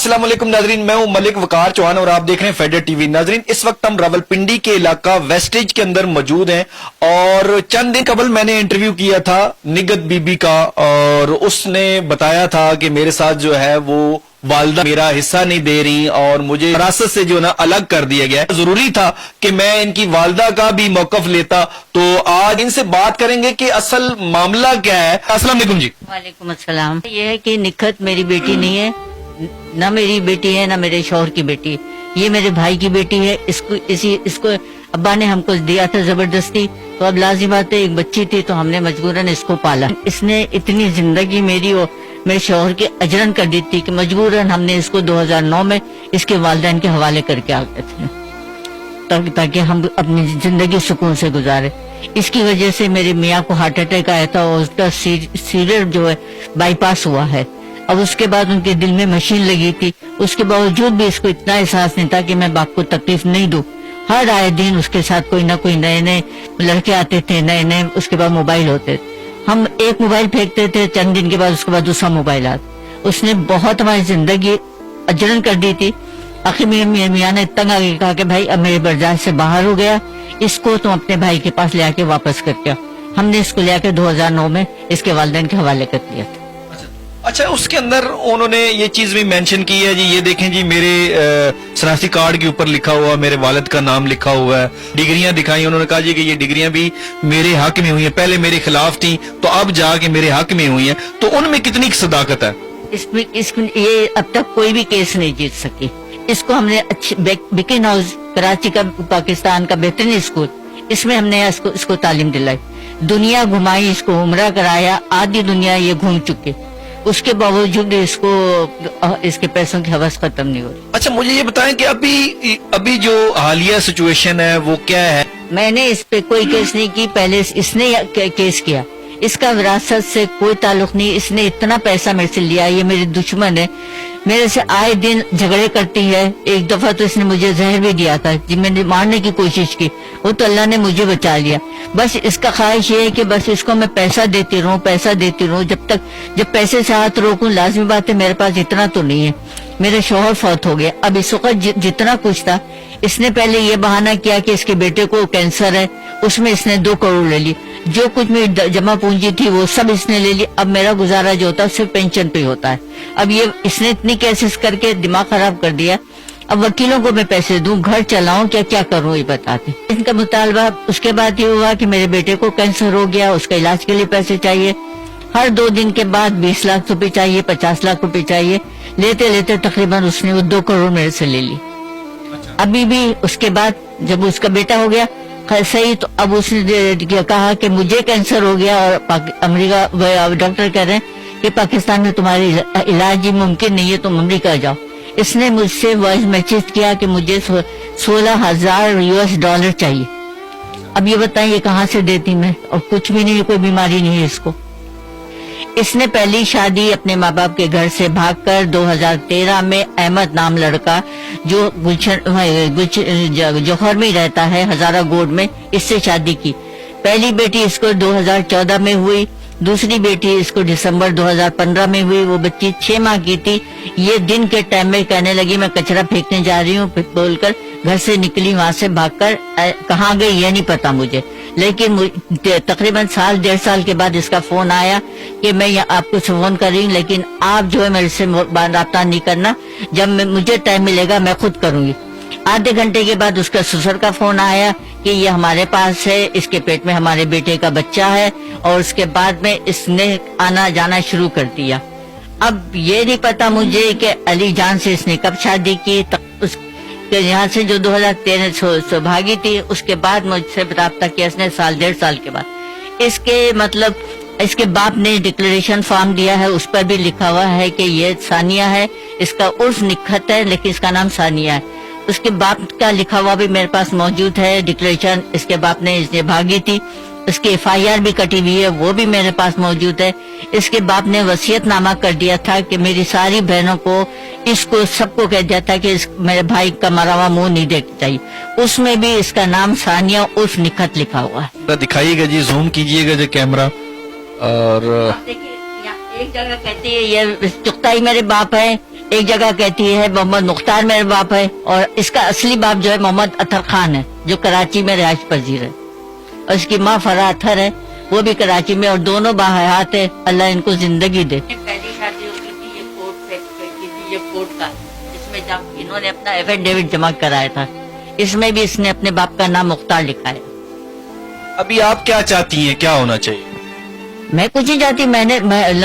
अस्सलाम वालेकुम नाजरीन, मैं हूं मलिक वकार चौहान और आप देख रहे हैं फेडर टीवी। नाजरीन, इस वक्त हम रावलपिंडी के इलाका वेस्टेज के अंदर मौजूद हैं और चंद दिन कबल मैंने इंटरव्यू किया था निगत बीबी का और उसने बताया था कि मेरे साथ जो है वो वालदा मेरा हिस्सा नहीं दे रही और मुझे विरासत से जो ना अलग कर दिया गया है। जरूरी था कि मैं इनकी वालदा का भी मौकफ लेता, तो आज इनसे बात करेंगे कि असल मामला क्या है। अस्सलाम वालेकुम जी। वालेकुम अस्सलाम। ये है कि निखत मेरी बेटी नहीं है, न मेरी बेटी है न मेरे शौहर की बेटी है, ये मेरे भाई की बेटी है। इसको अब्बा ने हमको दिया था जबरदस्ती, तो अब लाजिम बात है एक बच्ची थी तो हमने मजबूरन इसको पाला। इसने इतनी जिंदगी मेरी और मेरे शौहर की अजरन कर दी थी कि मजबूरन हमने इसको 2009 में इसके वालिदैन के हवाले करके आ गए थे ताकि हम अपनी जिंदगी सुकून से गुजारे। इसकी वजह से मेरे मियाँ को हार्ट अटैक आया था और उसका सीरियर जो है बाईपास हुआ है। अब उसके बाद उनके दिल में मशीन लगी थी, उसके बावजूद भी इसको इतना एहसास नहीं था कि मैं बाप को तकलीफ नहीं दूं। हर आए दिन उसके साथ कोई ना कोई नए नए लड़के आते थे, नए नए उसके बाद मोबाइल होते थे। हम एक मोबाइल फेंकते थे, चंद दिन के बाद उसके बाद दूसरा मोबाइल आता। उसने बहुत हमारी जिंदगी अजरन कर दी थी। आखिर मेरे मियाँ ने तंग आके कहा कि भाई अब मेरे बर्दाश्त से बाहर हो गया, इसको तुम अपने भाई के पास ले आके वापस करके आओ। हमने इसको ले आके 2009 में इसके वालिदैन के हवाले कर दिया था। अच्छा, उसके अंदर उन्होंने ये चीज भी मेंशन की है जी, ये देखें जी मेरे शनाख्ती कार्ड के ऊपर लिखा हुआ मेरे वालिद का नाम लिखा हुआ है, डिग्रियां दिखाई। उन्होंने कहा जी कि ये डिग्रियां भी मेरे हक में हुई हैं, पहले मेरे खिलाफ थी तो अब जाके मेरे हक में हुई हैं, तो उनमें कितनी सदाकत है? इसमें ये अब तक कोई भी केस नहीं जीत सकी। इसको हमने बिकिन हाउस कराची का पाकिस्तान का बेहतरीन स्कूल, इसमें हमने इसको तालीम दिलाई, दुनिया घुमाई, इसको उम्रा कराया, आधी दुनिया ये घूम चुके, उसके बावजूद इसके पैसों की हवस खत्म नहीं हो रही। अच्छा, मुझे ये बताएं कि अभी जो हालिया सिचुएशन है वो क्या है? मैंने इस पे कोई केस नहीं की, पहले इसने केस किया। इसका विरासत से कोई ताल्लुक नहीं, इसने इतना पैसा मेरे से लिया, ये मेरी दुश्मन है, मेरे से आए दिन झगड़े करती है। एक दफा तो इसने मुझे जहर भी दिया था, जब मैंने मारने की कोशिश की, वो तो अल्लाह ने मुझे बचा लिया। बस इसका ख्वाहिश ये है कि बस इसको मैं पैसा देती रहूं जब पैसे से हाथ रोकूं। लाजमी बात है मेरे पास इतना तो नहीं है, मेरे शौहर फौत हो गया। अब इस वक्त जितना कुछ था, इसने पहले ये बहाना किया कि इसके बेटे को कैंसर है, उसमें इसने 2 करोड़ ले ली। जो कुछ मेरी जमा पूंजी थी वो सब इसने ले ली। अब मेरा गुजारा जो होता है सिर्फ पेंशन पे होता है। अब ये इसने इतनी केसेस करके दिमाग खराब कर दिया। अब वकीलों को मैं पैसे दूं, घर चलाऊं, क्या करूं, ये बताते। इनका मुतालबा उसके बाद ये हुआ कि मेरे बेटे को कैंसर हो गया, उसका इलाज के लिए पैसे चाहिए। हर 2 दिन के बाद 20 लाख रुपए चाहिए, 50 लाख रुपए चाहिए। लेते लेते तकरीबन उसने वो 2 करोड़ मेरे से ले ली। अभी भी उसके बाद जब उसका बेटा हो गया सही, तो अब उसने कहा कि मुझे कैंसर हो गया और अमेरिका डॉक्टर कह रहे हैं कि पाकिस्तान में तुम्हारी इलाज ही मुमकिन नहीं है, तुम अमेरिका जाओ। इसने मुझसे वॉइस मैसेज किया कि मुझे 16,000 US डॉलर चाहिए। अब ये बताइए कहाँ से देती मैं, और कुछ भी नहीं, कोई बीमारी नहीं है इसको। इसने पहली शादी अपने माँ बाप के घर से भागकर 2013 में अहमद नाम लड़का जो जौहर में रहता है, हजारा गोड में, इससे शादी की। पहली बेटी इसको 2014 में हुई, दूसरी बेटी इसको दिसंबर 2015 में हुई। वो बच्ची 6 माह की थी। ये दिन के टाइम में कहने लगी मैं कचरा फेंकने जा रही हूँ, बोलकर घर से निकली, वहां से भागकर कहाँ गई ये नहीं पता मुझे, लेकिन तकरीबन 1.5 साल के बाद इसका फोन आया कि मैं आपको फोन कर रही हूँ, लेकिन आप जो है मेरे से राब्ता नहीं करना, जब मुझे टाइम मिलेगा मैं खुद करूंगी। आधे घंटे के बाद उसका ससुर का फोन आया कि ये हमारे पास है, इसके पेट में हमारे बेटे का बच्चा है, और उसके बाद में इसने आना जाना शुरू कर दिया। अब ये नहीं पता मुझे कि अली जान से इसने कब शादी की। यहाँ से जो 2013 भागी थी, उसके बाद मुझसे राब्ता किया इसने 1.5 साल के बाद। इसके बाप ने डिक्लेरेशन फॉर्म दिया है, उस पर भी लिखा हुआ है कि ये सानिया है, इसका उर्फ निखत है लेकिन इसका नाम सानिया है। उसके बाप का लिखा हुआ भी मेरे पास मौजूद है डिक्लेरेशन, इसके बाप ने इसने भागी थी, उसकी FIR भी कटी हुई है, वो भी मेरे पास मौजूद है। इसके बाप ने वसीयतनामा कर दिया था कि मेरी सारी बहनों को, इसको सबको कह दिया था कि मेरे भाई का मरा हुआ मुंह नहीं देखना चाहिए। उसमें भी इसका नाम सानिया उर्फ निखत लिखा हुआ है। दिखाइएगा जी, जूम कीजिएगा जो कैमरा। और देखिए एक जगह कहती है ये चुगता ही मेरे बाप है, एक जगह कहती है मोहम्मद मुख्तार मेरा बाप है, और इसका असली बाप जो है मोहम्मद अतर खान है, जो कराची में रिहाइश पजीर है, और इसकी माँ फरा अतर है, वो भी कराची में, और दोनों बाहयात है, अल्लाह इनको जिंदगी दे। पहली शादी हो गई थी, ये कोर्ट का, इसमें जब इन्होंने अपना एफिडेविट जमा कराया था, इसमें भी इसने अपने बाप का नाम मुख्तार लिखा है। अभी आप क्या चाहती हैं, क्या होना चाहिए? मैं कुछ नहीं चाहती,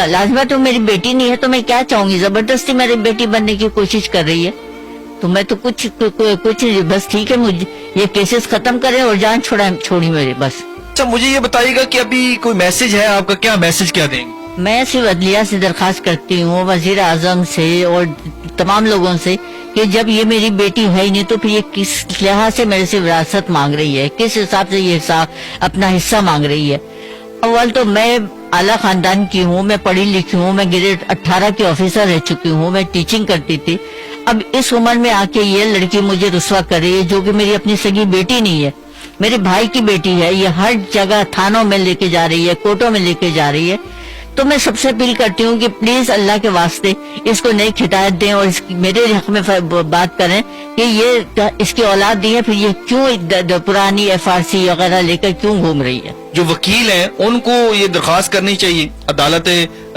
लाजमा तो मेरी बेटी नहीं है तो मैं क्या चाहूंगी, जबरदस्ती मेरी बेटी बनने की कोशिश कर रही है, तो मैं तो कुछ नहीं, बस ठीक है, मुझे ये केसेस खत्म करें और जान छोड़ी मेरी बस। अच्छा, मुझे ये बताइएगा कि अभी कोई मैसेज है आपका, क्या मैसेज क्या देंगे? मैं सिर्फ अदलिया से दरखास्त करती हूँ, वजीर आजम से और तमाम लोगों से, कि जब ये मेरी बेटी है ही नहीं तो फिर ये किस लिहाज से मेरे से विरासत मांग रही है, किस हिसाब से ये अपना हिस्सा मांग रही है। अव्वल तो मैं आला खानदान की हूँ, मैं पढ़ी लिखी हूँ, मैं ग्रेड 18 की ऑफिसर रह चुकी हूँ, मैं टीचिंग करती थी। अब इस उम्र में आके ये लड़की मुझे रुस्वा कर रही है, जो कि मेरी अपनी सगी बेटी नहीं है, मेरे भाई की बेटी है। ये हर जगह थानों में लेके जा रही है, कोर्टों में लेके जा रही है। तो मैं सबसे अपील करती हूँ कि प्लीज अल्लाह के वास्ते इसको नई हिदायत दें और मेरे हक में बात करें कि ये इसकी औलाद दी है, फिर ये क्यों पुरानी FRC वगैरह लेकर क्यों घूम रही है। जो वकील हैं उनको ये दरखास्त करनी चाहिए अदालत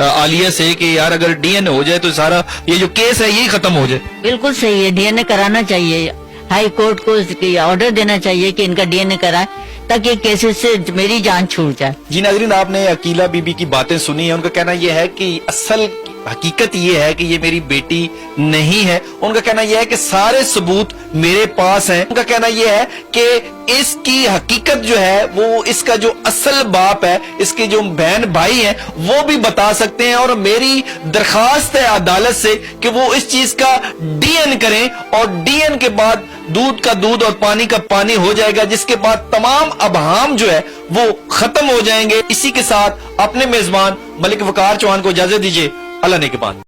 आलिया से कि यार अगर DNA हो जाए तो सारा ये जो केस है यही खत्म हो जाए। बिल्कुल सही है, DNA कराना चाहिए, हाई कोर्ट को ऑर्डर देना चाहिए कि इनका DNA कराए ताकि ये केसेस से मेरी जान छूट जाए। जी नाज़रीन, आपने अकीला बीबी की बातें सुनी है। उनका कहना यह है कि असल हकीकत ये है कि ये मेरी बेटी नहीं है। उनका कहना यह है कि सारे सबूत मेरे पास हैं। उनका कहना यह है कि इसकी हकीकत जो है वो इसका जो असल बाप है, इसके जो बहन भाई हैं वो भी बता सकते हैं। और मेरी दरखास्त है अदालत से कि वो इस चीज का DN करें और DN के बाद दूध का दूध और पानी का पानी हो जाएगा, जिसके बाद तमाम अबहाम जो है वो खत्म हो जाएंगे। इसी के साथ अपने मेजबान मलिक वकार चौहान को इजाजत दीजिए। अल्लाह ने के बाद।